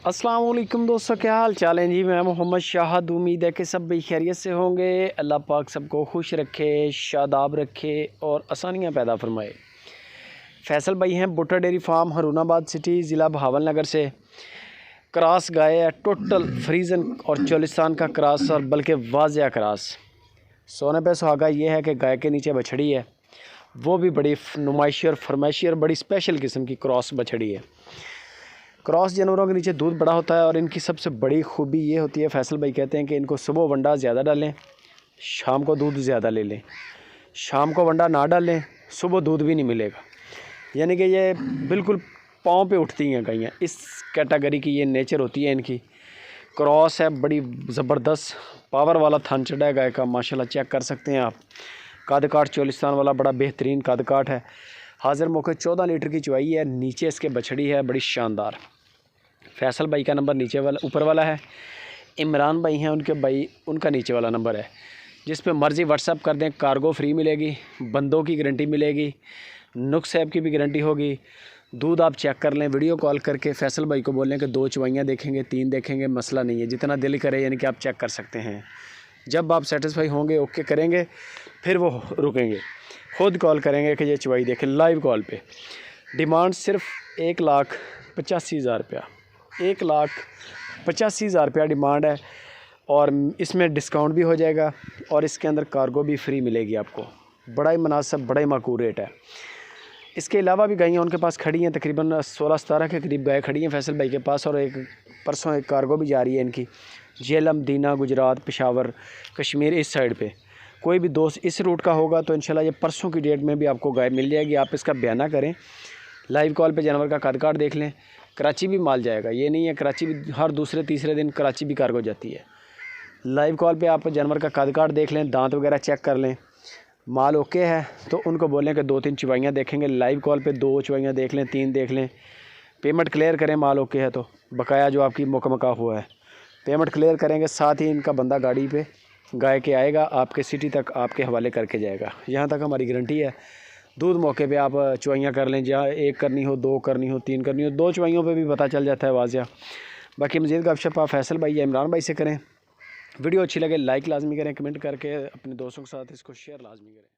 अस्सलाम वालेकुम दोस्तों, क्या हाल चाल है जी। मैं मोहम्मद शाहद। उम्मीद है कि सब भी खैरियत से होंगे। अल्लाह पाक सबको खुश रखे, शादाब रखे और आसानियाँ पैदा फरमाए। फैसल भाई हैं बुट्टा डेयरी फार्म, हरूनाबाद सिटी, ज़िला भावलनगर से। क्रॉस गाय है, टोटल फ्रीजन और चोलिस्तान का क्रॉस, और बल्कि वाजिया क्रॉस। सोने पे सुहागा ये है कि गाय के नीचे बछड़ी है, वो भी बड़ी नुमाइशी और फरमाइशी और बड़ी स्पेशल किस्म की क्रॉस बछड़ी है। क्रॉस जानवरों के नीचे दूध बड़ा होता है और इनकी सबसे बड़ी खूबी ये होती है, फैसल भाई कहते हैं कि इनको सुबह वंडा ज़्यादा डालें, शाम को दूध ज़्यादा ले लें। शाम को वंडा ना डालें, सुबह दूध भी नहीं मिलेगा। यानी कि ये बिल्कुल पाँव पे उठती हैं गायें, इस कैटेगरी की ये नेचर होती है इनकी। क्रॉस है, बड़ी ज़बरदस्त पावर वाला थान चढ़ा है गाय का, माशाल्लाह चेक कर सकते हैं आप। कद काठ चोलिस्तान वाला बड़ा बेहतरीन कद काठ है। हाजिर मौके 14 लीटर की चुवाई है। नीचे इसके बछड़ी है बड़ी शानदार। फैसल भाई का नंबर नीचे वाला ऊपर वाला है, इमरान भाई हैं उनके भाई, उनका नीचे वाला नंबर है। जिस पे मर्ज़ी व्हाट्सअप कर दें, कार्गो फ्री मिलेगी, बंदों की गारंटी मिलेगी, नुक्स ऐप की भी गारंटी होगी। दूध आप चेक कर लें, वीडियो कॉल करके फैसल भाई को बोलें कि 2 चुवाइयाँ देखेंगे, 3 देखेंगे, मसला नहीं है, जितना दिल करे यानी कि आप चेक कर सकते हैं। जब आप सेटिस्फाई होंगे, ओके करेंगे, फिर वो रुकेंगे, खुद कॉल करेंगे कि ये चुवाई देखें लाइव कॉल पे। डिमांड सिर्फ 1,85,000 रुपया, 1,85,000 रुपया डिमांड है। और इसमें डिस्काउंट भी हो जाएगा और इसके अंदर कार्गो भी फ्री मिलेगी आपको। बड़ा ही मुनासिब, बड़ा ही माकूल रेट है। इसके अलावा भी गायें उनके पास खड़ी हैं, तकरीबन 16-17 के करीब गाय खड़ी हैं फैसल भाई के पास। और एक परसों एक कार्गो भी जा रही है इनकी, झेलम, दीना, गुजरात, पेशावर, कश्मीर, इस साइड पे। कोई भी दोस्त इस रूट का होगा तो इंशाल्लाह ये परसों की डेट में भी आपको गाय मिल जाएगी। आप इसका बयाना करें, लाइव कॉल पे जानवर का कद काठ देख लें। कराची भी माल जाएगा, ये नहीं है, कराची भी हर दूसरे तीसरे दिन कराची भी कार्गो जाती है। लाइव कॉल पे आप जानवर का कद काठ देख लें, दांत वगैरह चेक कर लें। माल ओके है तो उनको बोलें कि 2-3 चुवाइयाँ देखेंगे। लाइव कॉल पे 2 चुवाइयाँ देख लें, 3 देख लें। पेमेंट क्लियर करें, माल ओके है तो बकाया जो आपकी मुकम्मल हुआ है पेमेंट क्लियर करेंगे। साथ ही इनका बंदा गाड़ी पे गाय के आएगा, आपके सिटी तक आपके हवाले करके जाएगा। यहाँ तक हमारी गारंटी है। दूध मौके पे आप चुवाइयाँ कर लें, जहाँ 1 करनी हो, 2 करनी हो, 3 करनी हो, 2 चुवाइयों पे भी पता चल जाता है वाजिया। बाकी मज़ीद गपशप आप फैसल भाई या इमरान भाई से करें। वीडियो अच्छी लगे लाइक लाजमी करें, कमेंट करके अपने दोस्तों के साथ इसको शेयर लाजमी करें।